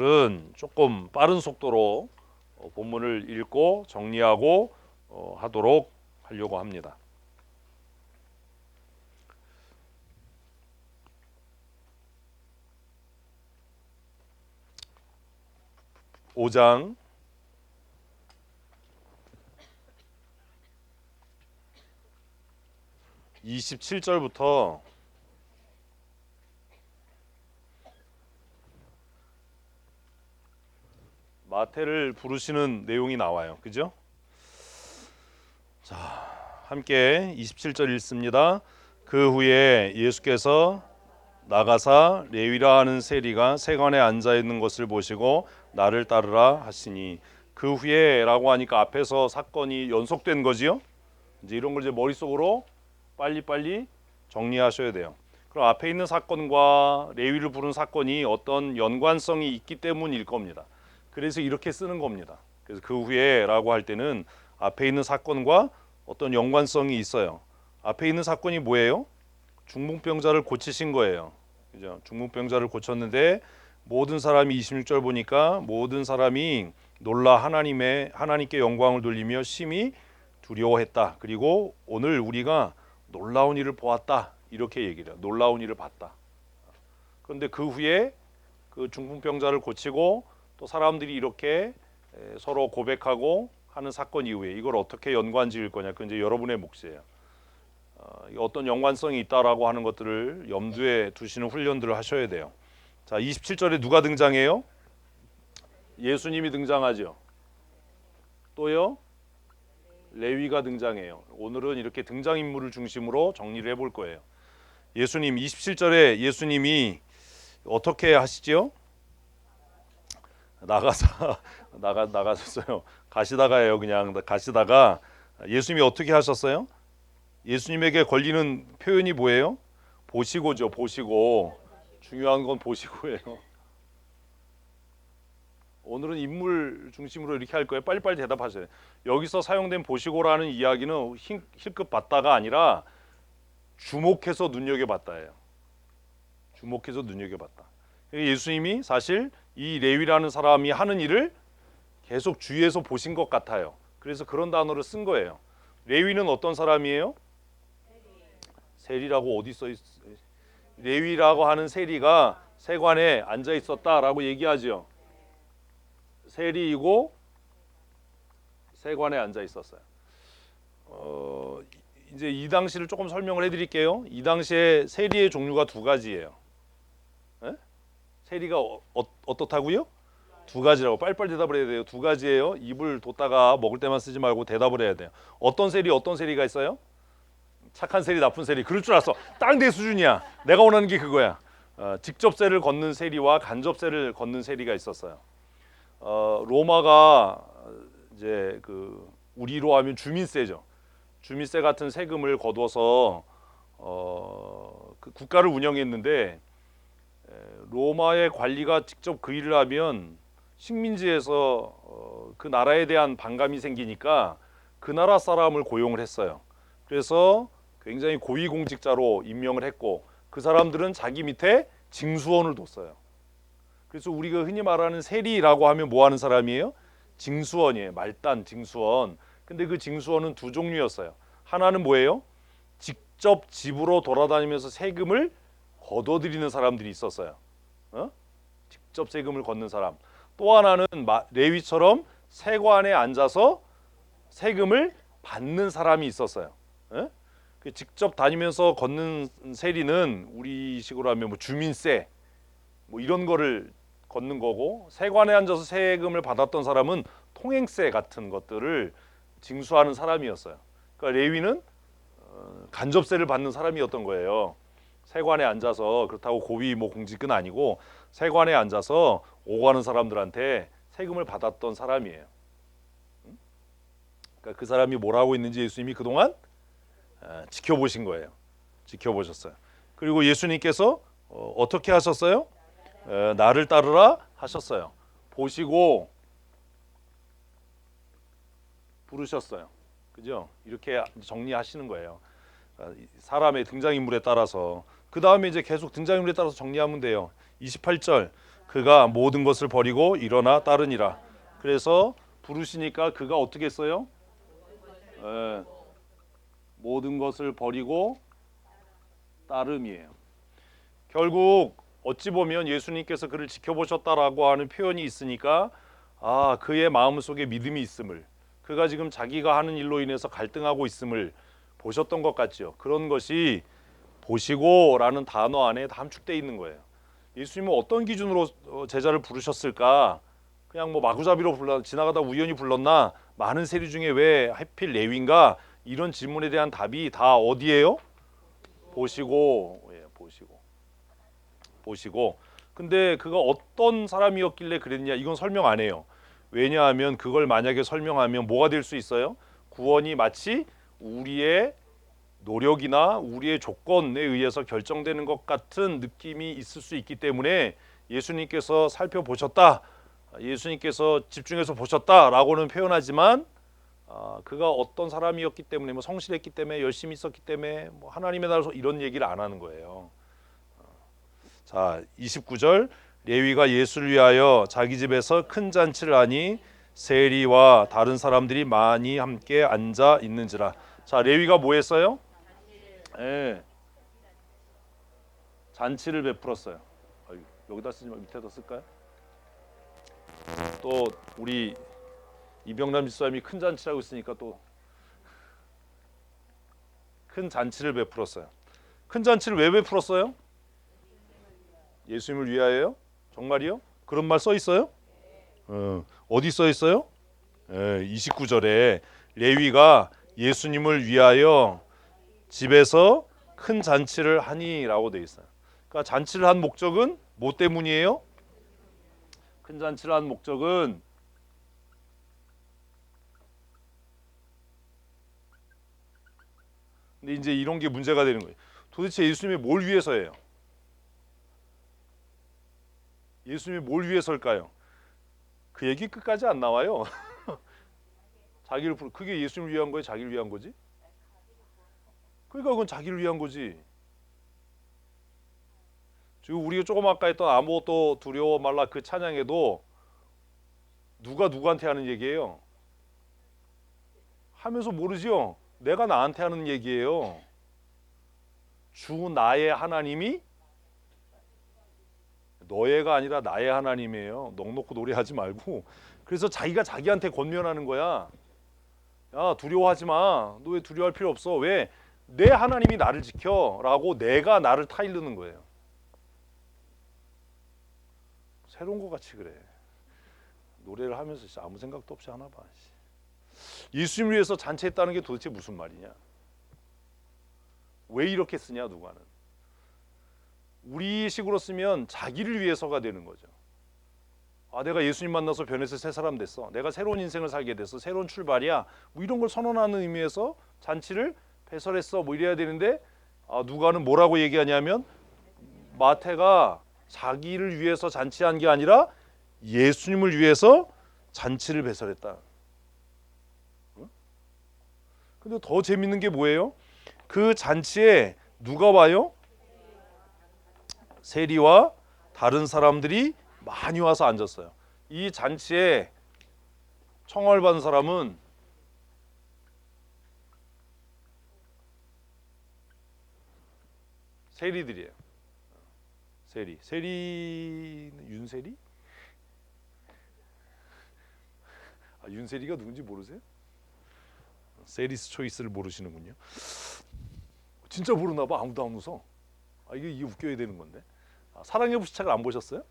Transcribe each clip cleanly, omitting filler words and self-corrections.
은 조금 빠른 속도로 본문을 읽고 정리하고 하도록 하려고 합니다. 5장 27절부터 마태를 부르시는 내용이 나와요. 그죠? 자, 함께 27절 읽습니다. 그 후에 예수께서 나가사 레위라 하는 세리가 세관에 앉아 있는 것을 보시고 나를 따르라 하시니, 그 후에라고 하니까 앞에서 사건이 연속된 거지요. 이제 이런 걸 이제 머릿속으로 빨리빨리 정리하셔야 돼요. 그럼 앞에 있는 사건과 레위를 부른 사건이 어떤 연관성이 있기 때문일 겁니다. 그래서 이렇게 쓰는 겁니다. 그래서 그 후에라고 할 때는 앞에 있는 사건과 어떤 연관성이 있어요. 앞에 있는 사건이 뭐예요? 중풍병자를 고치신 거예요. 그죠? 중풍병자를 고쳤는데 모든 사람이 26절 보니까 모든 사람이 놀라 하나님께 영광을 돌리며 심히 두려워했다. 그리고 오늘 우리가 놀라운 일을 보았다. 이렇게 얘기를 해요. 놀라운 일을 봤다. 그런데 그 후에 그 중풍병자를 고치고 또 사람들이 이렇게 서로 고백하고 하는 사건 이후에 이걸 어떻게 연관 지을 거냐. 그건 이제 여러분의 몫이에요. 어떤 연관성이 있다라고 하는 것들을 염두에 두시는 훈련들을 하셔야 돼요. 자, 27절에 누가 등장해요? 예수님이 등장하죠. 또요? 레위가 등장해요. 오늘은 이렇게 등장인물을 중심으로 정리를 해볼 거예요. 예수님 27절에 예수님이 어떻게 하시죠? 나가셨어요. 가시다가예요. 그냥 가시다가 예수님이 어떻게 하셨어요? 예수님에게 걸리는 표현이 뭐예요? 보시고죠. 보시고. 중요한 건 보시고예요. 오늘은 인물 중심으로 이렇게 할 거예요. 빨리빨리 대답하세요. 여기서 사용된 보시고라는 이야기는 힐끗 봤다가 아니라 주목해서 눈여겨봤다예요. 주목해서 눈여겨봤다. 예수님이 사실 이 레위라는 사람이 하는 일을 계속 주위에서 보신 것 같아요. 그래서 그런 단어를 쓴 거예요. 레위는 어떤 사람이에요? 세리라고 어디 써 있어요? 레위라고 하는 세리가 세관에 앉아 있었다라고 얘기하죠. 세리이고 세관에 앉아 있었어요. 이제 이 당시를 조금 설명을 해드릴게요. 이 당시에 세리의 종류가 두 가지예요. 에? 세리가 어떻다고요? 두 가지라고. 빨리빨리 대답을 해야 돼요. 두 가지예요. 입을 뒀다가 먹을 때만 쓰지 말고 대답을 해야 돼요. 어떤 세리가 있어요? 착한 세리, 나쁜 세리. 그럴 줄 알았어. 딱 내 수준이야. 내가 원하는 게 그거야. 직접세를 걷는 세리와 간접세를 걷는 세리가 있었어요. 로마가 이제 그 우리로 하면 주민세죠. 주민세 같은 세금을 거둬서 그 국가를 운영했는데, 로마의 관리가 직접 그 일을 하면 식민지에서 그 나라에 대한 반감이 생기니까 그 나라 사람을 고용을 했어요. 그래서 굉장히 고위공직자로 임명을 했고, 그 사람들은 자기 밑에 징수원을 뒀어요. 그래서 우리가 흔히 말하는 세리라고 하면 뭐 하는 사람이에요? 징수원이에요. 말단 징수원. 근데 그 징수원은 두 종류였어요. 하나는 뭐예요? 직접 집으로 돌아다니면서 세금을 걷어들이는 사람들이 있었어요. 직접 세금을 걷는 사람. 또 하나는 레위처럼 세관에 앉아서 세금을 받는 사람이 있었어요. 직접 다니면서 걷는 세리는 우리식으로 하면 뭐 주민세 뭐 이런 거를 걷는 거고, 세관에 앉아서 세금을 받았던 사람은 통행세 같은 것들을 징수하는 사람이었어요. 그러니까 레위는 간접세를 받는 사람이었던 거예요. 세관에 앉아서, 그렇다고 고위 뭐 공직은 아니고 세관에 앉아서 오가는 사람들한테 세금을 받았던 사람이에요. 그러니까 그 사람이 뭘 하고 있는지 예수님이 그동안 지켜보신 거예요. 지켜보셨어요. 그리고 예수님께서 어떻게 하셨어요? 나를 따르라 하셨어요. 보시고 부르셨어요. 그죠? 이렇게 정리하시는 거예요. 사람의 등장인물에 따라서. 그 다음에 이제 계속 등장인물에 따라서 정리하면 돼요. 28절. 그가 모든 것을 버리고 일어나 따르니라. 그래서 부르시니까 그가 어떻게 했어요? 예, 모든 것을 버리고 따름이에요. 결국 어찌 보면 예수님께서 그를 지켜보셨다라고 하는 표현이 있으니까 그의 마음속에 믿음이 있음을, 그가 지금 자기가 하는 일로 인해서 갈등하고 있음을 보셨던 것 같죠. 그런 것이 보시고라는 단어 안에 함축되어 있는 거예요. 예수님은 어떤 기준으로 제자를 부르셨을까? 그냥 뭐 마구잡이로 지나가다 우연히 불렀나? 많은 세리 중에 왜 하필 레위인가? 이런 질문에 대한 답이 다 어디예요? 보시고, 예, 보시고. 근데 그가 어떤 사람이었길래 그랬냐? 이건 설명 안 해요. 왜냐하면 그걸 만약에 설명하면 뭐가 될 수 있어요? 구원이 마치 우리의 노력이나 우리의 조건에 의해서 결정되는 것 같은 느낌이 있을 수 있기 때문에 예수님께서 살펴보셨다, 예수님께서 집중해서 보셨다라고는 표현하지만 그가 어떤 사람이었기 때문에, 뭐 성실했기 때문에, 열심히 있었기 때문에, 뭐 하나님의 나라에서 이런 얘기를 안 하는 거예요. 자, 29절, 레위가 예수를 위하여 자기 집에서 큰 잔치를 하니 세리와 다른 사람들이 많이 함께 앉아 있는지라. 자, 레위가 뭐 했어요? 예, 잔치를 베풀었어요. 여기다 쓰지 말고 밑에다 쓸까요? 또 우리 이병남 집사님이 큰 잔치라고 있으니까 또 큰 잔치를 베풀었어요. 큰 잔치를 왜 베풀었어요? 예수님을 위하여요? 정말이요? 그런 말 써 있어요? 어디 써 있어요? 29절에 레위가 예수님을 위하여 집에서 큰 잔치를 하니라고 돼 있어요. 그러니까 잔치를 한 목적은 뭐 때문이에요? 큰 잔치를 한 목적은 근데 이제 이런 게 문제가 되는 거예요. 도대체 예수님이 뭘 위해서예요? 예수님이 뭘 위해서일까요? 그 얘기 끝까지 안 나와요. 그게 예수님을 위한 거예요? 자기를 위한 거지? 그러니까 그건 자기를 위한 거지. 지금 우리가 조금 아까 했던 아무것도 두려워 말라 그 찬양에도 누가 누구한테 하는 얘기예요? 하면서 모르지요? 내가 나한테 하는 얘기예요. 주 나의 하나님이 너의가 아니라 나의 하나님이에요. 넋 놓고 노래하지 말고. 그래서 자기가 자기한테 권면하는 거야. 야, 두려워하지 마. 너 왜 두려워할 필요 없어. 왜? 내 하나님이 나를 지켜 라고 내가 나를 타이르는 거예요. 새로운 것 같이 그래. 노래를 하면서 진짜 아무 생각도 없이 하나 봐. 예수님을 위해서 잔치했다는 게 도대체 무슨 말이냐? 왜 이렇게 쓰냐 누가는? 우리 식으로 쓰면 자기를 위해서가 되는 거죠. 내가 예수님 만나서 변해서 새 사람 됐어. 내가 새로운 인생을 살게 됐어. 새로운 출발이야. 뭐 이런 걸 선언하는 의미에서 잔치를 배설했어. 뭐 이래야 되는데 누가는 뭐라고 얘기하냐면 마태가 자기를 위해서 잔치한 게 아니라 예수님을 위해서 잔치를 배설했다. 근데 더 재밌는 게 뭐예요? 그 잔치에 누가 와요? 세리와 다른 사람들이 많이 와서 앉았어요. 이 잔치에 청을 받은 사람은 세리들이에요. 세리는 윤세리? 윤세리가 누군지 모르세요? 세리스 초이스를 모르시는군요. 진짜 모르나 봐. 아무도 안 웃어. 이게 웃겨야 되는 건데. 사랑의 불시착을 안 보셨어요?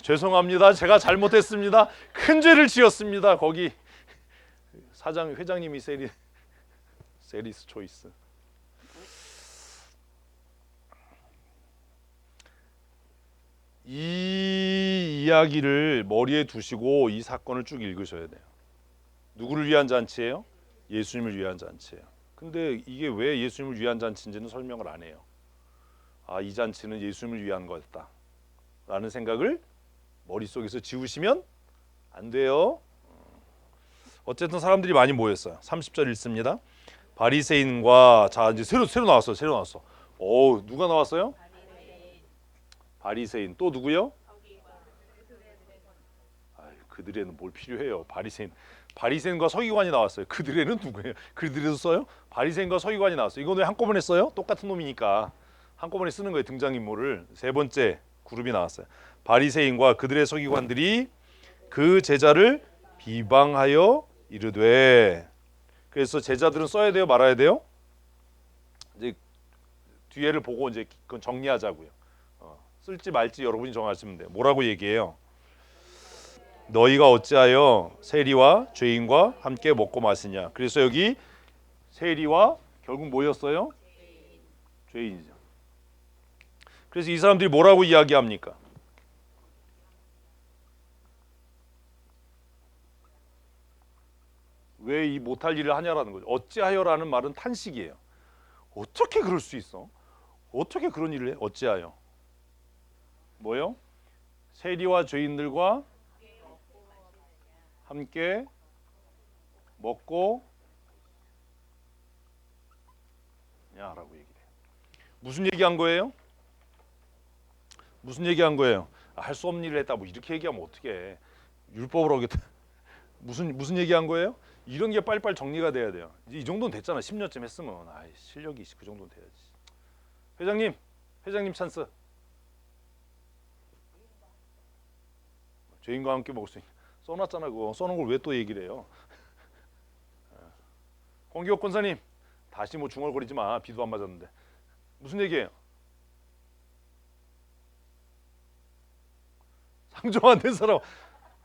죄송합니다. 제가 잘못했습니다. 큰 죄를 지었습니다. 거기 회장님이 세리스 초이스. 이 이야기를 머리에 두시고 이 사건을 쭉 읽으셔야 돼요. 누구를 위한 잔치예요? 예수님을 위한 잔치예요. 근데 이게 왜 예수님을 위한 잔치인지는 설명을 안 해요. 이 잔치는 예수님을 위한 거였다 라는 생각을 머릿속에서 지우시면 안 돼요. 어쨌든 사람들이 많이 모였어요. 30절 읽습니다. 바리새인과 자 이제 새로 나왔어. 누가 나왔어요? 바리새인. 또 누구요? 아유, 그들에는 뭘 필요해요. 바리새인. 바리새인과 서기관이 나왔어요. 그들에는 누구예요? 그들에도 써요? 바리새인과 서기관이 나왔어요. 이건 왜 한꺼번에 써요? 똑같은 놈이니까 한꺼번에 쓰는 거예요. 등장인물을. 세 번째 그룹이 나왔어요. 바리새인과 그들의 서기관들이 그 제자를 비방하여 이르되. 그래서 제자들은 써야 돼요, 말아야 돼요? 이제 뒤에를 보고 이제 그건 정리하자고요. 쓸지 말지 여러분이 정하시면 돼요. 뭐라고 얘기해요? 너희가 어찌하여 세리와 죄인과 함께 먹고 마시냐. 그래서 여기 세리와 결국 뭐였어요? 죄인이죠. 그래서 이 사람들이 뭐라고 이야기합니까? 왜 이 못할 일을 하냐라는 거죠. 어찌하여라는 말은 탄식이에요. 어떻게 그럴 수 있어? 어떻게 그런 일을 해? 어찌하여? 뭐요? 세리와 죄인들과 함께 먹고 야라고 얘기해요. 무슨 얘기한 거예요? 무슨 얘기한 거예요? 할 수 없는 일을 했다. 뭐 이렇게 얘기하면 어떻게 율법을 어겼다. 무슨 얘기한 거예요? 이런 게 빨리빨리 정리가 돼야 돼요. 이 정도는 됐잖아. 10년쯤 했으면. 아이, 실력이 그 정도는 돼야지. 회장님 찬스. 죄인과 함께 먹을 수 있는. 써놨잖아 그거. 써놓은 걸 왜 또 얘기를 해요? 공기업 권사님 다시 뭐 중얼거리지 마. 비도 안 맞았는데. 무슨 얘기예요? 상종 안 된 사람.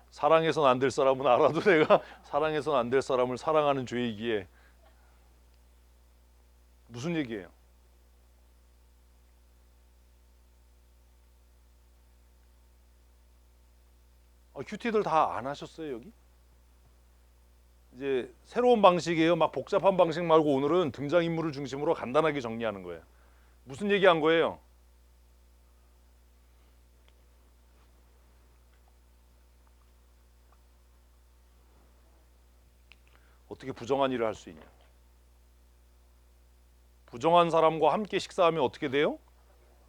사랑해서는 안 될 사람은 알아도 내가 사랑해서는 안 될 사람을 사랑하는 죄이기에. 무슨 얘기예요? 큐티들 다 안 하셨어요 여기? 이제 새로운 방식이에요. 막 복잡한 방식 말고 오늘은 등장인물을 중심으로 간단하게 정리하는 거예요. 무슨 얘기한 거예요? 어떻게 부정한 일을 할 수 있냐? 부정한 사람과 함께 식사하면 어떻게 돼요?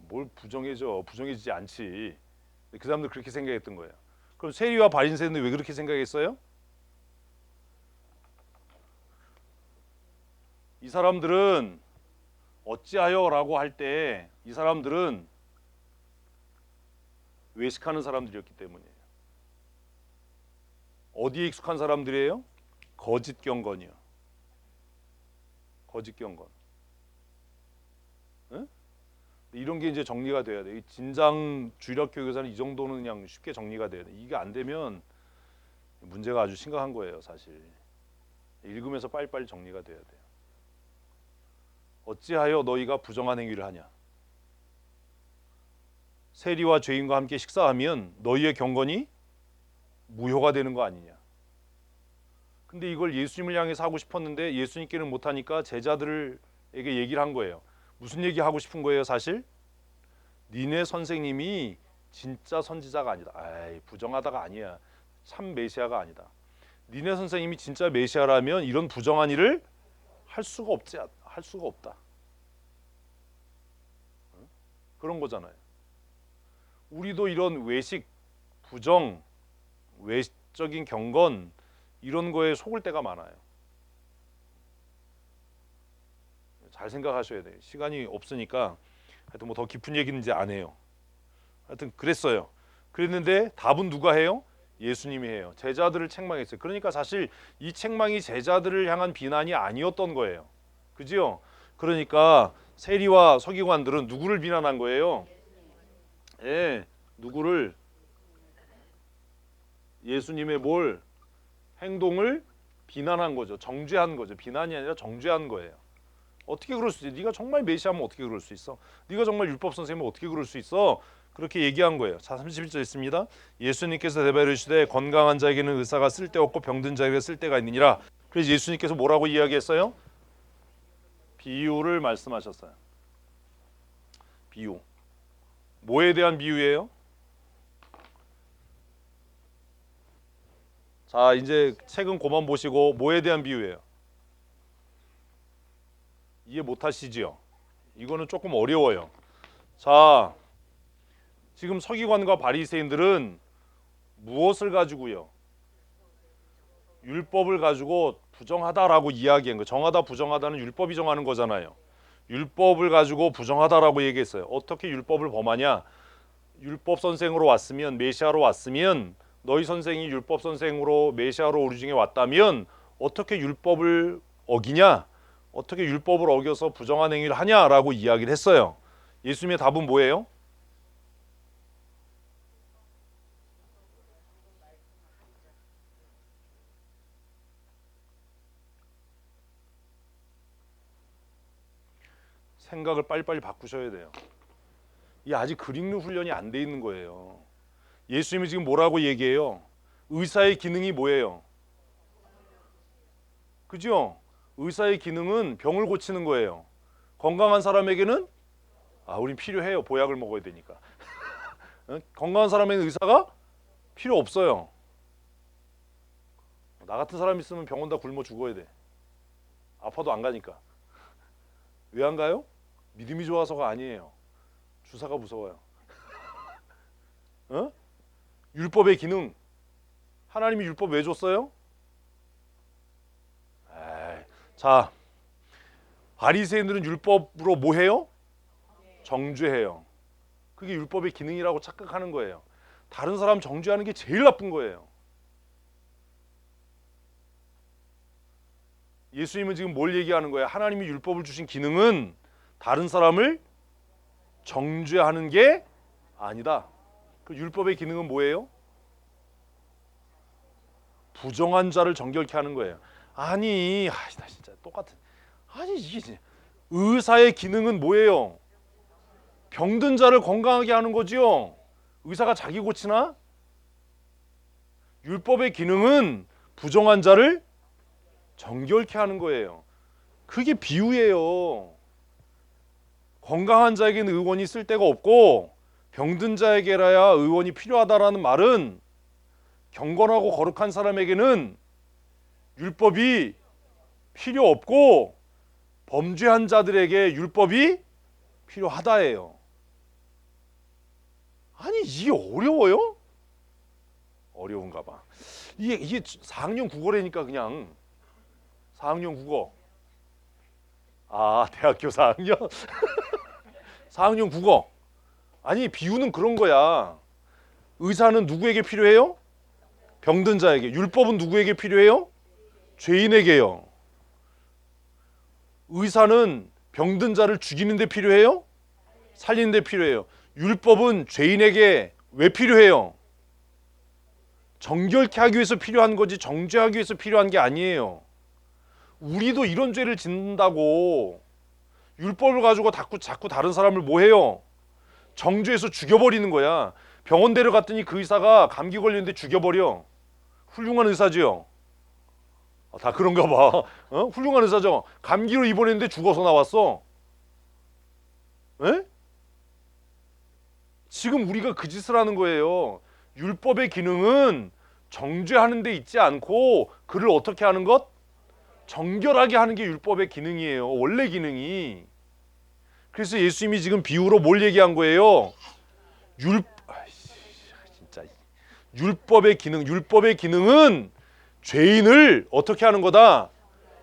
뭘 부정해져? 부정해지지 않지. 그 사람들 그렇게 생각했던 거예요. 그럼 세리와 바리새인은 왜 그렇게 생각했어요? 이 사람들은 어찌하여라고 할 때 이 사람들은 외식하는 사람들이었기 때문이에요. 어디에 익숙한 사람들이에요? 거짓 경건이요. 거짓 경건. 응? 이런 게 이제 정리가 돼야 돼. 진장 주력 교육에서는 이 정도는 그냥 쉽게 정리가 돼야 돼. 이게 안 되면 문제가 아주 심각한 거예요, 사실. 읽으면서 빨리빨리 정리가 돼야 돼요. 어찌하여 너희가 부정한 행위를 하냐? 세리와 죄인과 함께 식사하면 너희의 경건이 무효가 되는 거 아니냐? 근데 이걸 예수님을 향해서 하고 싶었는데 예수님께는 못하니까 제자들에게 얘기를 한 거예요. 무슨 얘기 하고 싶은 거예요, 사실? 니네 선생님이 진짜 선지자가 아니다. 아이, 부정하다가 아니야. 참 메시아가 아니다. 니네 선생님이 진짜 메시아라면 이런 부정한 일을 할 수가 없다. 그런 거잖아요. 우리도 이런 외식, 부정, 외적인 경건 이런 거에 속을 때가 많아요. 잘 생각하셔야 돼요. 시간이 없으니까 하여튼 뭐 더 깊은 얘기는 이제 안 해요. 하여튼 그랬어요. 그랬는데 답은 누가 해요? 예수님이 해요. 제자들을 책망했어요. 그러니까 사실 이 책망이 제자들을 향한 비난이 아니었던 거예요. 그지요? 그러니까 세리와 서기관들은 누구를 비난한 거예요? 예, 누구를? 예수님의 뭘? 행동을 비난한 거죠. 정죄한 거죠. 비난이 아니라 정죄한 거예요. 어떻게 그럴 수 있어? 네가 정말 메시아면 어떻게 그럴 수 있어? 네가 정말 율법 선생이면 어떻게 그럴 수 있어? 그렇게 얘기한 거예요. 자, 31절 있습니다. 예수님께서 대답하시되 건강한 자에게는 의사가 쓸데없고 병든 자에게 쓸데가 있느니라. 그래서 예수님께서 뭐라고 이야기했어요? 비유를 말씀하셨어요. 비유. 뭐에 대한 비유예요? 자, 이제 책은 그만 보시고 뭐에 대한 비유예요? 이해 못 하시지요? 이거는 조금 어려워요. 자, 지금 서기관과 바리새인들은 무엇을 가지고요? 율법을 가지고 부정하다라고 이야기한 거. 정하다 부정하다는 율법이 정하는 거잖아요. 율법을 가지고 부정하다라고 얘기했어요. 어떻게 율법을 범하냐? 율법 선생으로 왔으면, 메시아로 왔으면, 너희 선생이 율법 선생으로 메시아로 우리 중에 왔다면 어떻게 율법을 어기냐? 어떻게 율법을 어겨서 부정한 행위를 하냐라고 이야기를 했어요. 예수님의 답은 뭐예요? 생각을 빨리빨리 바꾸셔야 돼요. 이 아직 글 읽는 훈련이 안 돼 있는 거예요. 예수님이 지금 뭐라고 얘기해요? 의사의 기능이 뭐예요? 그죠? 의사의 기능은 병을 고치는 거예요. 건강한 사람에게는 우린 필요해요. 보약을 먹어야 되니까. 건강한 사람에게는 의사가 필요 없어요. 나 같은 사람 있으면 병원 다 굶어 죽어야 돼. 아파도 안 가니까. 왜 안 가요? 믿음이 좋아서가 아니에요. 주사가 무서워요. 어? 율법의 기능. 하나님이 율법 왜 줬어요? 자, 바리새인들은 율법으로 뭐 해요? 정죄해요. 그게 율법의 기능이라고 착각하는 거예요. 다른 사람 정죄하는 게 제일 나쁜 거예요. 예수님은 지금 뭘 얘기하는 거예요? 하나님이 율법을 주신 기능은 다른 사람을 정죄하는 게 아니다. 그 율법의 기능은 뭐예요? 부정한 자를 정결케 하는 거예요. 아니, 나 진짜 똑같은. 아니 이게 진짜. 의사의 기능은 뭐예요? 병든 자를 건강하게 하는 거지요. 의사가 자기 고치나? 율법의 기능은 부정한 자를 정결케 하는 거예요. 그게 비유예요. 건강한 자에게는 의원이 쓸 데가 없고 병든 자에게라야 의원이 필요하다라는 말은 경건하고 거룩한 사람에게는 율법이 필요 없고 범죄한 자들에게 율법이 필요하다예요. 아니 이게 어려워요? 어려운가 봐. 이게 4학년 국어라니까 그냥 4학년 국어. 대학교 4학년? 4학년 국어. 아니 비유는 그런 거야. 의사는 누구에게 필요해요? 병든 자에게. 율법은 누구에게 필요해요? 죄인에게요. 의사는 병든 자를 죽이는 데 필요해요? 살리는 데 필요해요. 율법은 죄인에게 왜 필요해요? 정결케 하기 위해서 필요한 거지 정죄하기 위해서 필요한 게 아니에요. 우리도 이런 죄를 짓는다고 율법을 가지고 자꾸 다른 사람을 뭐 해요? 정죄해서 죽여버리는 거야. 병원 데려갔더니 그 의사가 감기 걸렸는데 죽여버려. 훌륭한 의사지요. 다 그런가 봐. 훌륭한 의사죠. 감기로 입원했는데 죽어서 나왔어. 에? 지금 우리가 그 짓을 하는 거예요. 율법의 기능은 정죄하는 데 있지 않고 그를 어떻게 하는 것? 정결하게 하는 게 율법의 기능이에요. 원래 기능이. 그래서 예수님이 지금 비유로 뭘 얘기한 거예요? 진짜 율법의 기능은 죄인을 어떻게 하는 거다?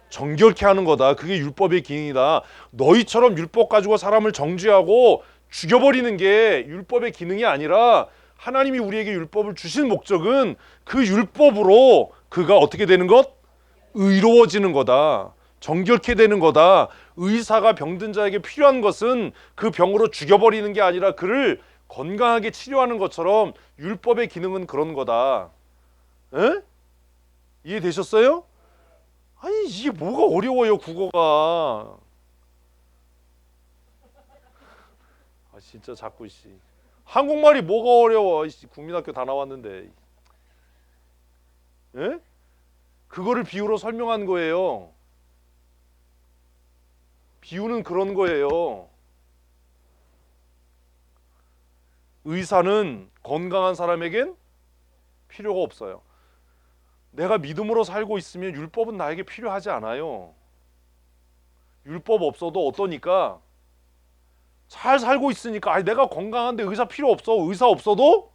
정결케 하는 거다. 그게 율법의 기능이다. 너희처럼 율법 가지고 사람을 정죄하고 죽여버리는 게 율법의 기능이 아니라 하나님이 우리에게 율법을 주신 목적은 그 율법으로 그가 어떻게 되는 것? 의로워지는 거다. 정결케 되는 거다. 의사가 병든 자에게 필요한 것은 그 병으로 죽여버리는 게 아니라 그를 건강하게 치료하는 것처럼 율법의 기능은 그런 거다. 에? 이해되셨어요? 아니 이게 뭐가 어려워요 국어가. 진짜 자꾸 한국말이 뭐가 어려워. 국민학교 다 나왔는데. 에? 그거를 비유로 설명한 거예요. 비유는 그런 거예요. 의사는 건강한 사람에겐 필요가 없어요. 내가 믿음으로 살고 있으면 율법은 나에게 필요하지 않아요. 율법 없어도 어떠니까? 잘 살고 있으니까. 아니, 내가 건강한데 의사 필요 없어. 의사 없어도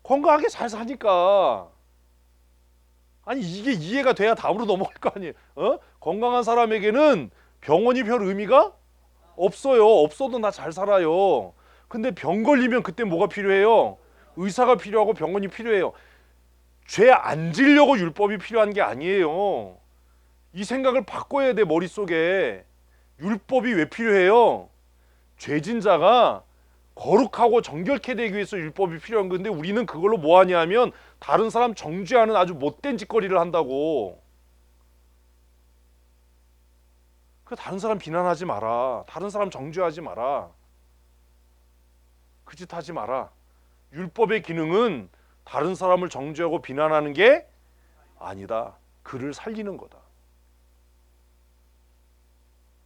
건강하게 잘 사니까. 아니, 이게 이해가 돼야 다음으로 넘어갈 거 아니에요. 건강한 사람에게는 병원이 별 의미가 없어요. 없어도 나 잘 살아요. 근데 병 걸리면 그때 뭐가 필요해요? 의사가 필요하고 병원이 필요해요. 죄 안 지려고 율법이 필요한 게 아니에요. 이 생각을 바꿔야 돼, 머릿속에. 율법이 왜 필요해요? 죄진 자가 거룩하고 정결케 되기 위해서 율법이 필요한 건데, 우리는 그걸로 뭐 하냐면 다른 사람 정죄하는 아주 못된 짓거리를 한다고. 그 다른 사람 비난하지 마라. 다른 사람 정죄하지 마라. 그 짓 하지 마라. 율법의 기능은 다른 사람을 정죄하고 비난하는 게 아니다. 그를 살리는 거다.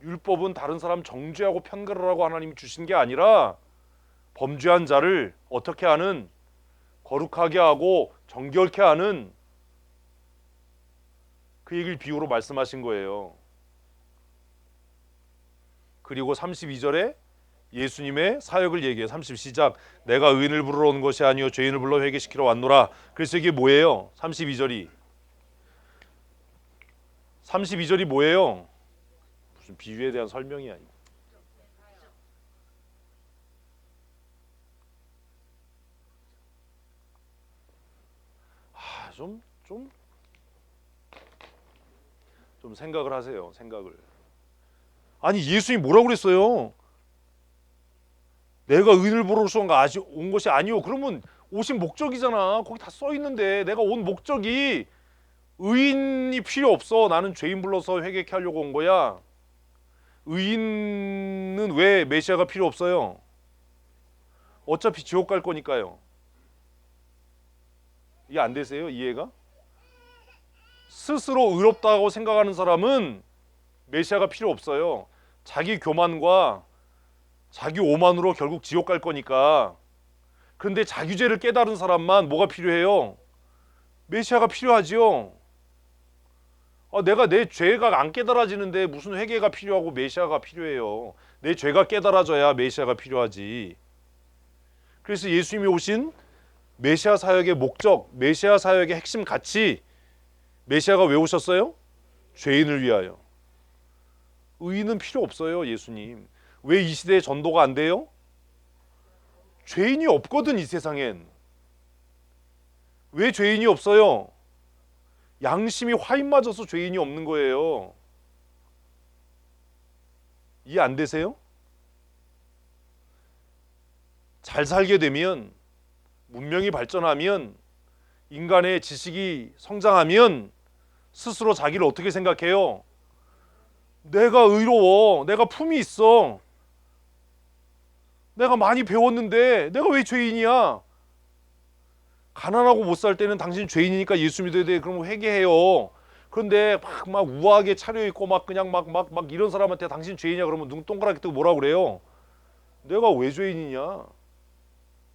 율법은 다른 사람 정죄하고 편가르라고 하나님이 주신 게 아니라 범죄한 자를 어떻게 하는, 거룩하게 하고 정결케 하는, 그 얘기를 비유로 말씀하신 거예요. 그리고 32절에 예수님의 사역을 얘기해요. 30 시작. 내가 의인을 부르러 온 것이 아니요 죄인을 불러 회개시키러 왔노라. 그래서 이게 뭐예요? 32절이 뭐예요? 무슨 비유에 대한 설명이 아니고. 좀 생각을 하세요. 생각을. 아니, 예수님이 뭐라고 그랬어요? 내가 의인을 보러 온 것이 아니오. 그러면 오신 목적이잖아. 거기 다 써 있는데. 내가 온 목적이 의인이 필요 없어. 나는 죄인 불러서 회개케 하려고 온 거야. 의인은 왜 메시아가 필요 없어요? 어차피 지옥 갈 거니까요. 이해 안 되세요? 이해가? 스스로 의롭다고 생각하는 사람은 메시아가 필요 없어요. 자기 교만과 자기 오만으로 결국 지옥 갈 거니까. 그런데 자기 죄를 깨달은 사람만 뭐가 필요해요? 메시아가 필요하지요. 내가 내 죄가 안 깨달아지는데 무슨 회개가 필요하고 메시아가 필요해요. 내 죄가 깨달아져야 메시아가 필요하지. 그래서 예수님이 오신 메시아 사역의 목적, 메시아 사역의 핵심 가치, 메시아가 왜 오셨어요? 죄인을 위하여. 의인은 필요 없어요. 예수님. 왜 이 시대에 전도가 안 돼요? 죄인이 없거든, 이 세상엔. 왜 죄인이 없어요? 양심이 화인 맞아서 죄인이 없는 거예요. 이해 안 되세요? 잘 살게 되면, 문명이 발전하면, 인간의 지식이 성장하면 스스로 자기를 어떻게 생각해요? 내가 의로워. 내가 품이 있어. 내가 많이 배웠는데 내가 왜 죄인이야? 가난하고 못 살 때는 당신 죄인이니까 예수 믿어야 돼. 그럼 회개해요. 그런데 막 우아하게 차려입고 막 그냥 막 이런 사람한테 당신 죄인이야 그러면 눈 동그랗게 뜨고 뭐라 그래요? 내가 왜 죄인이냐?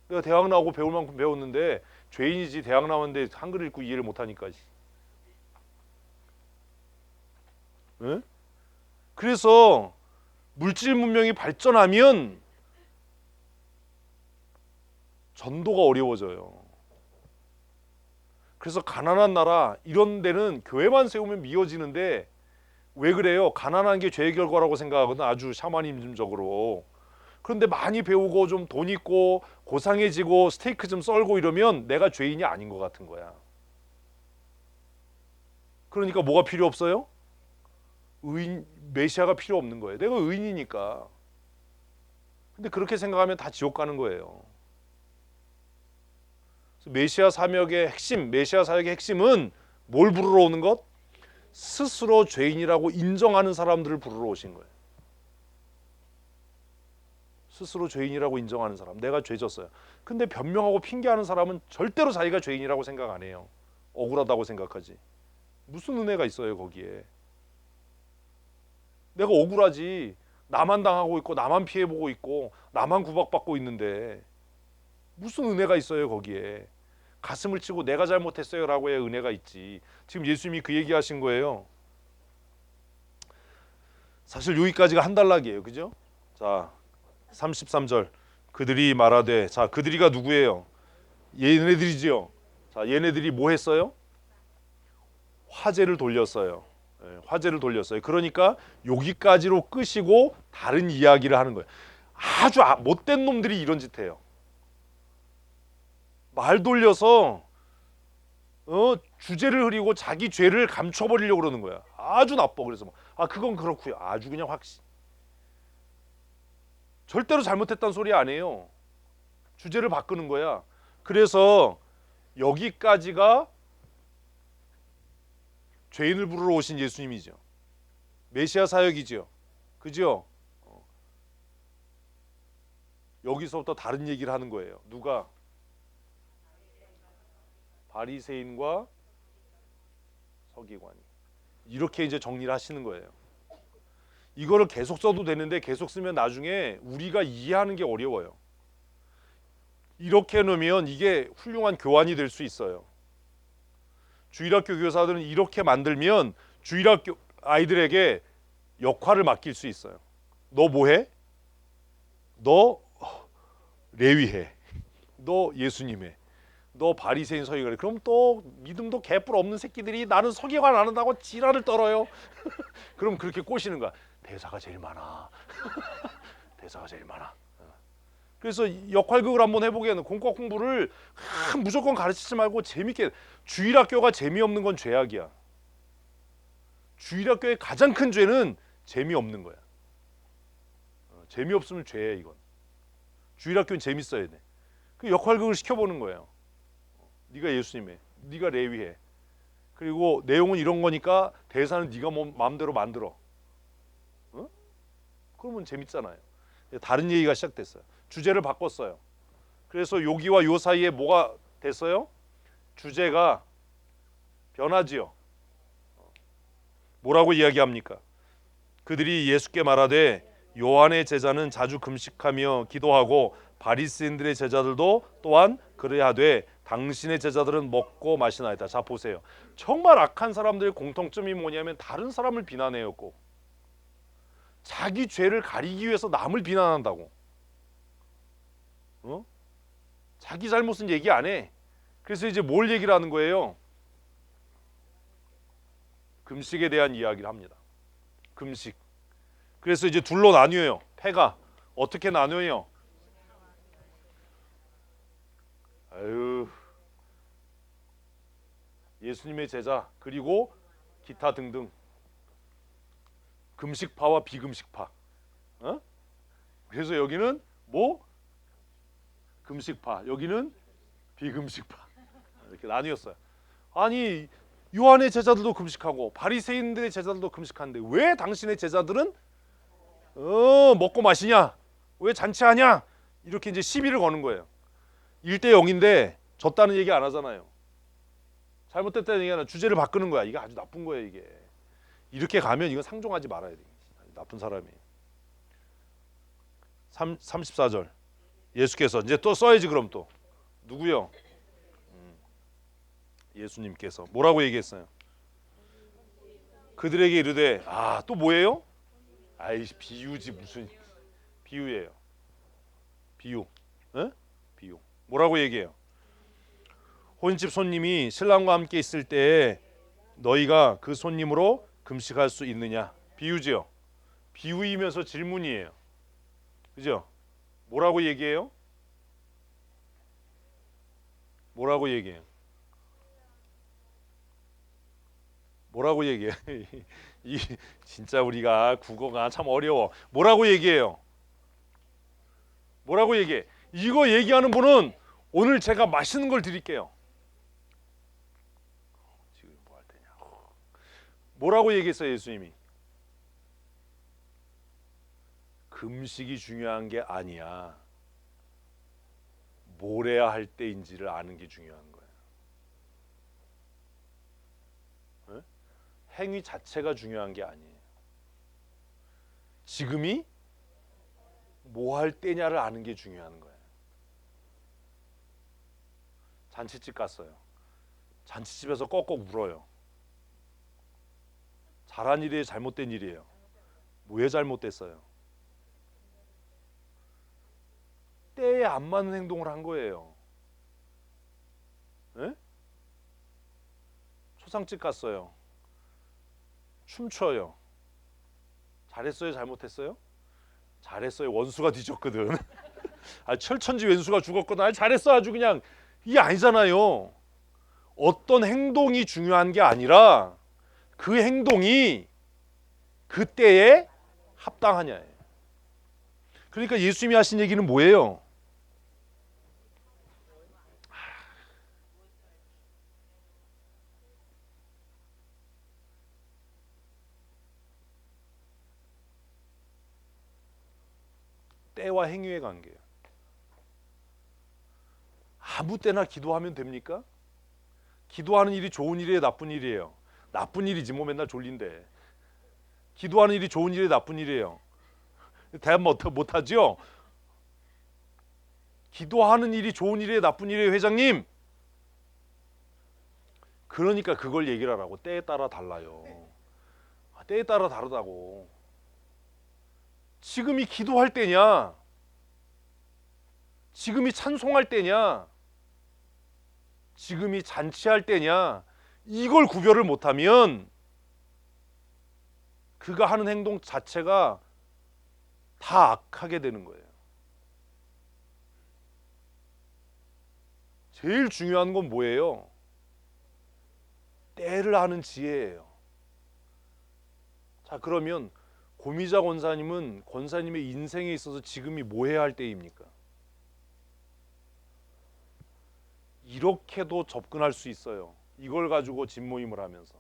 내가 대학 나오고 배울 만큼 배웠는데 죄인이지. 대학 나왔는데 한글 읽고 이해를 못하니까. 네? 그래서 물질 문명이 발전하면 전도가 어려워져요. 그래서 가난한 나라 이런 데는 교회만 세우면 미워지는데 왜 그래요? 가난한 게 죄의 결과라고 생각하거든. 아주 샤머니즘적으로. 그런데 많이 배우고 좀 돈 있고 고상해지고 스테이크 좀 썰고 이러면 내가 죄인이 아닌 것 같은 거야. 그러니까 뭐가 필요 없어요? 의인, 메시아가 필요 없는 거예요. 내가 의인이니까. 근데 그렇게 생각하면 다 지옥 가는 거예요. 메시아 사역의 핵심은 뭘 부르러 오는 것? 스스로 죄인이라고 인정하는 사람들을 부르러 오신 거예요. 스스로 죄인이라고 인정하는 사람. 내가 죄 졌어요. 근데 변명하고 핑계하는 사람은 절대로 자기가 죄인이라고 생각 안 해요. 억울하다고 생각하지. 무슨 은혜가 있어요 거기에. 내가 억울하지. 나만 당하고 있고 나만 피해보고 있고 나만 구박받고 있는데 무슨 은혜가 있어요 거기에. 가슴을 치고 내가 잘못했어요 라고 해야 은혜가 있지. 지금 예수님이 그 얘기하신 거예요. 사실 여기까지가 한 단락이에요. 그죠? 자, 33절 그들이 말하되 자 그들이가 누구예요? 얘네들이지요. 자 얘네들이 뭐 했어요? 화제를 돌렸어요. 예, 화제를 돌렸어요. 그러니까 여기까지로 끄시고 다른 이야기를 하는 거예요. 아주 못된 놈들이 이런 짓 해요. 말 돌려서 주제를 흐리고 자기 죄를 감춰버리려고 그러는 거야. 아주 나빠. 그래서 그건 그렇고요. 아주 그냥 절대로 잘못했다는 소리 아니에요. 주제를 바꾸는 거야. 그래서 여기까지가 죄인을 부르러 오신 예수님이죠. 메시아 사역이죠. 그죠? 여기서부터 다른 얘기를 하는 거예요. 누가? 바리새인과 서기관이. 이렇게 이제 정리를 하시는 거예요. 이거를 계속 써도 되는데 계속 쓰면 나중에 우리가 이해하는 게 어려워요. 이렇게 해놓으면 이게 훌륭한 교환이 될 수 있어요. 주일학교 교사들은 이렇게 만들면 주일학교 아이들에게 역할을 맡길 수 있어요. 너 뭐해? 너 레위해. 너 예수님해. 너 바리새인 서기관. 그럼 또 믿음도 개뿔 없는 새끼들이 나는 서기관 안 한다고 지랄을 떨어요. 그럼 그렇게 꼬시는 거야. 대사가 제일 많아. 대사가 제일 많아. 그래서 역할극을 한번 해보게는 공과 공부를 무조건 가르치지 말고 재밌게. 주일학교가 재미없는 건 죄악이야. 주일학교의 가장 큰 죄는 재미없는 거야. 재미없으면 죄야 이건. 주일학교는 재밌어야 돼. 그 역할극을 시켜보는 거예요. 네가 예수님해, 네가 레위해. 그리고 내용은 이런 거니까 대사는 네가 마음대로 만들어. 그러면 재밌잖아요. 다른 얘기가 시작됐어요. 주제를 바꿨어요. 그래서 여기와 요 사이에 뭐가 됐어요? 주제가 변하지요. 뭐라고 이야기합니까? 그들이 예수께 말하되 요한의 제자는 자주 금식하며 기도하고 바리새인들의 제자들도 또한 그래야되 당신의 제자들은 먹고 마시나이다. 자 보세요. 정말 악한 사람들의 공통점이 뭐냐면 다른 사람을 비난해요. 꼭 자기 죄를 가리기 위해서 남을 비난한다고. 자기 잘못은 얘기 안 해. 그래서 이제 뭘 얘기를 하는 거예요? 금식에 대한 이야기를 합니다. 금식. 그래서 이제 둘로 나뉘어요. 패가 어떻게 나뉘어요? 아유, 예수님의 제자 그리고 기타 등등 금식파와 비금식파. 그래서 여기는 뭐 금식파, 여기는 비금식파 이렇게 나뉘었어요. 아니 요한의 제자들도 금식하고 바리새인들의 제자들도 금식하는데 왜 당신의 제자들은 먹고 마시냐? 왜 잔치하냐? 이렇게 이제 시비를 거는 거예요. 1대 0인데 졌다는 얘기 안 하잖아요. 잘못됐다는 얘기 하나 주제를 바꾸는 거야. 이게 아주 나쁜 거예요. 이게 이렇게 가면 이거 상종하지 말아야 돼. 나쁜 사람이. 34절 예수께서 이제 또 써야지. 그럼 또 누구요? 예수님께서 뭐라고 얘기했어요? 그들에게 이르되 또 뭐예요? 아이씨 비유지 무슨 비유예요. 비유. 비유. 뭐라고 얘기해요? 혼인집 손님이 신랑과 함께 있을 때에 너희가 그 손님으로 금식할 수 있느냐? 비유지요. 비유이면서 질문이에요. 그죠? 뭐라고 얘기해요? 뭐라고 얘기해요? 뭐라고 얘기해요? 이 진짜 우리가 국어가 참 어려워. 뭐라고 얘기해요? 뭐라고 얘기해? 이거 얘기하는 분은 오늘 제가 맛있는 걸 드릴게요. 지금 뭐 할 때냐? 뭐라고 얘기했어요, 예수님이? 금식이 중요한 게 아니야. 뭘 해야 할 때인지를 아는 게 중요한 거예요. 행위 자체가 중요한 게 아니에요. 지금이 뭐 할 때냐를 아는 게 중요한 거예요. 잔치집 갔어요. 잔치집에서 꺽꺽 울어요. 잘한 일이에요, 잘못된 일이에요? 왜 잘못됐어요? 때에 안 맞는 행동을 한 거예요. 에? 초상집 갔어요. 춤춰요. 잘했어요? 잘못했어요? 잘했어요. 원수가 뒤졌거든. 아, 철천지 왼수가 죽었거든. 아, 잘했어. 아주 그냥. 이게 아니잖아요. 어떤 행동이 중요한 게 아니라 그 행동이 그때에 합당하냐예요. 그러니까 예수님이 하신 얘기는 뭐예요? 때와 행위의 관계예요. 아무 때나 기도하면 됩니까? 기도하는 일이 좋은 일이에요, 나쁜 일이에요? 나쁜 일이지 뭐 맨날 졸린데. 기도하는 일이 좋은 일이에요, 나쁜 일이에요? 대답 못하죠? 기도하는 일이 좋은 일이에요, 나쁜 일이에요, 회장님? 그러니까 그걸 얘기를 하라고. 때에 따라 달라요. 때에 따라 다르다고. 지금이 기도할 때냐? 지금이 찬송할 때냐? 지금이 잔치할 때냐? 이걸 구별을 못하면 그가 하는 행동 자체가 다 악하게 되는 거예요. 제일 중요한 건 뭐예요? 때를 아는 지혜예요. 자, 그러면 고미자 권사님은 권사님의 인생에 있어서 지금이 뭐 해야 할 때입니까? 이렇게도 접근할 수 있어요. 이걸 가지고 집모임을 하면서.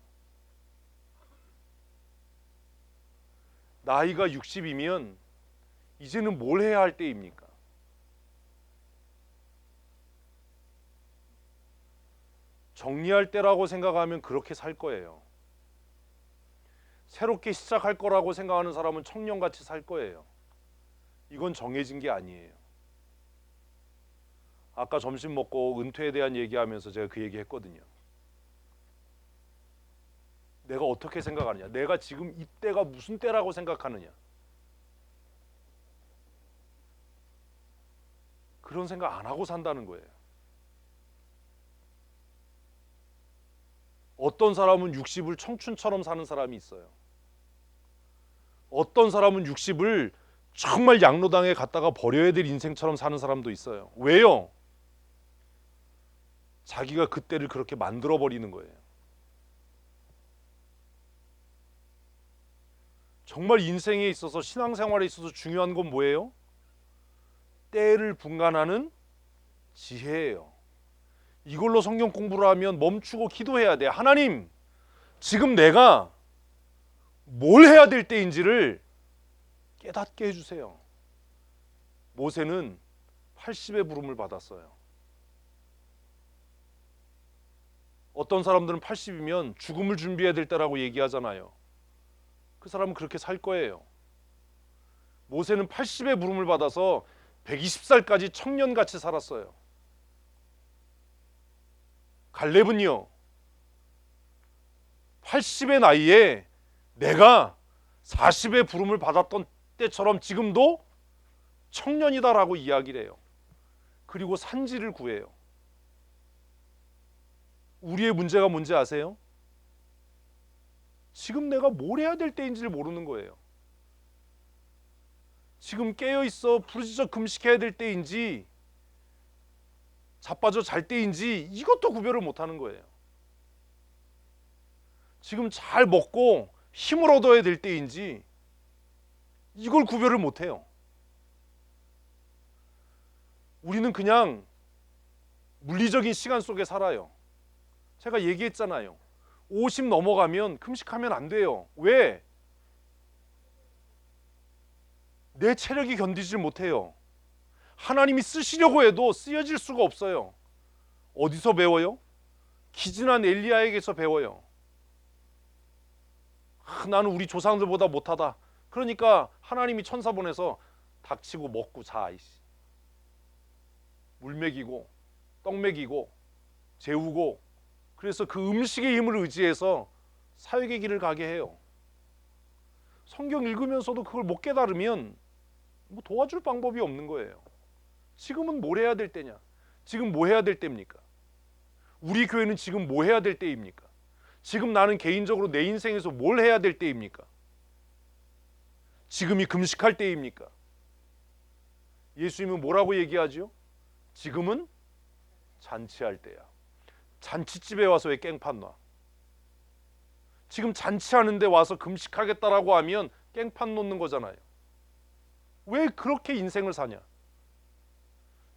나이가 60이면 이제는 뭘 해야 할 때입니까? 정리할 때라고 생각하면 그렇게 살 거예요. 새롭게 시작할 거라고 생각하는 사람은 청년같이 살 거예요. 이건 정해진 게 아니에요. 아까 점심 먹고 은퇴에 대한 얘기하면서 제가 그 얘기 했거든요. 내가 어떻게 생각하느냐, 내가 지금 이때가 무슨 때라고 생각하느냐, 그런 생각 안 하고 산다는 거예요. 어떤 사람은 60을 청춘처럼 사는 사람이 있어요. 어떤 사람은 60을 정말 양로당에 갔다가 버려야 될 인생처럼 사는 사람도 있어요. 왜요? 자기가 그때를 그렇게 만들어 버리는 거예요. 정말 인생에 있어서, 신앙생활에 있어서 중요한 건 뭐예요? 때를 분간하는 지혜예요. 이걸로 성경 공부를 하면 멈추고 기도해야 돼. 하나님, 지금 내가 뭘 해야 될 때인지를 깨닫게 해주세요. 모세는 80의 부름을 받았어요. 어떤 사람들은 80이면 죽음을 준비해야 될 때라고 얘기하잖아요. 그 사람은 그렇게 살 거예요. 모세는 80의 부름을 받아서 120살까지 청년같이 살았어요. 갈렙은요, 80의 나이에 내가 40의 부름을 받았던 때처럼 지금도 청년이다라고 이야기를 해요. 그리고 산지를 구해요. 우리의 문제가 뭔지 아세요? 지금 내가 뭘 해야 될 때인지를 모르는 거예요. 지금 깨어있어 부르짖어 금식해야 될 때인지 자빠져 잘 때인지 이것도 구별을 못하는 거예요. 지금 잘 먹고 힘을 얻어야 될 때인지 이걸 구별을 못해요. 우리는 그냥 물리적인 시간 속에 살아요. 제가 얘기했잖아요. 50 넘어가면 금식하면 안 돼요. 왜? 내 체력이 견디질 못해요. 하나님이 쓰시려고 해도 쓰여질 수가 없어요. 어디서 배워요? 기진한 엘리야에게서 배워요. 나는 우리 조상들보다 못하다. 그러니까 하나님이 천사 보내서 닥치고 먹고 자. 물 먹이고 떡 먹이고 재우고, 그래서 그 음식의 힘을 의지해서 사역의 길을 가게 해요. 성경 읽으면서도 그걸 못 깨달으면 뭐 도와줄 방법이 없는 거예요. 지금은 뭘 해야 될 때냐? 지금 뭐 해야 될 때입니까? 우리 교회는 지금 뭐 해야 될 때입니까? 지금 나는 개인적으로 내 인생에서 뭘 해야 될 때입니까? 지금이 금식할 때입니까? 예수님은 뭐라고 얘기하죠? 지금은 잔치할 때야. 잔치집에 와서 왜 깽판 놔? 지금 잔치하는데 와서 금식하겠다라고 하면 깽판 놓는 거잖아요. 왜 그렇게 인생을 사냐?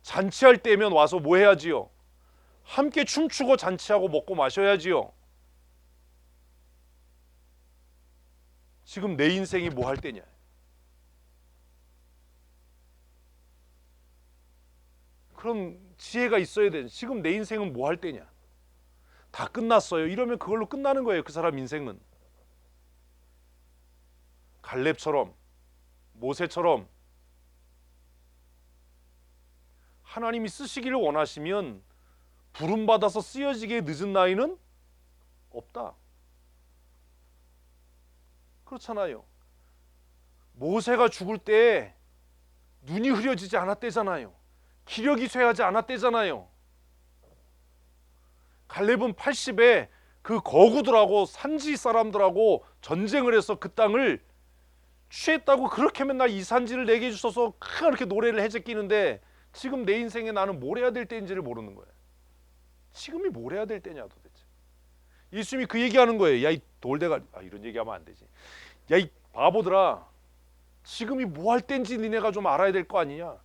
잔치할 때면 와서 뭐 해야지요? 함께 춤추고 잔치하고 먹고 마셔야지요. 지금 내 인생이 뭐 할 때냐? 그런 지혜가 있어야 돼. 지금 내 인생은 뭐 할 때냐? 다 끝났어요. 이러면 그걸로 끝나는 거예요. 그 사람 인생은. 갈렙처럼, 모세처럼 하나님이 쓰시기를 원하시면 부름받아서 쓰여지기에 늦은 나이는 없다. 그렇잖아요. 모세가 죽을 때 눈이 흐려지지 않았대잖아요. 기력이 쇠하지 않았대잖아요. 갈렙은 80에 그 거구들하고 산지 사람들하고 전쟁을 해서 그 땅을 취했다고 그렇게 맨날 이 산지를 내게 주셔서 그렇게 노래를 해제끼는데 지금 내 인생에 나는 뭘 해야 될 때인지를 모르는 거예요. 지금이 뭘 해야 될 때냐 도대체. 예수님이 그 얘기하는 거예요. 야 이 돌대가리. 이런 얘기하면 안 되지. 야 이 바보들아. 지금이 뭐 할 때인지 니네가 좀 알아야 될 거 아니냐.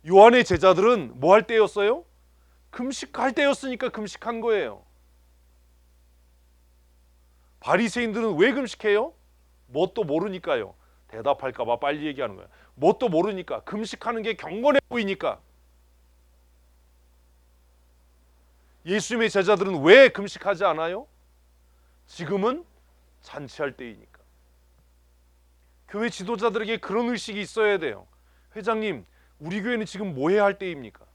요한의 제자들은 뭐 할 때였어요? 금식할 때였으니까 금식한 거예요. 바리새인들은 왜 금식해요? 뭣도 모르니까요. 대답할까 봐 빨리 얘기하는 거예요. 뭣도 모르니까. 금식하는 게 경건해 보이니까. 예수님의 제자들은 왜 금식하지 않아요? 지금은 잔치할 때이니까. 교회 지도자들에게 그런 의식이 있어야 돼요. 회장님, 우리 교회는 지금 뭐 해야 할 때입니까?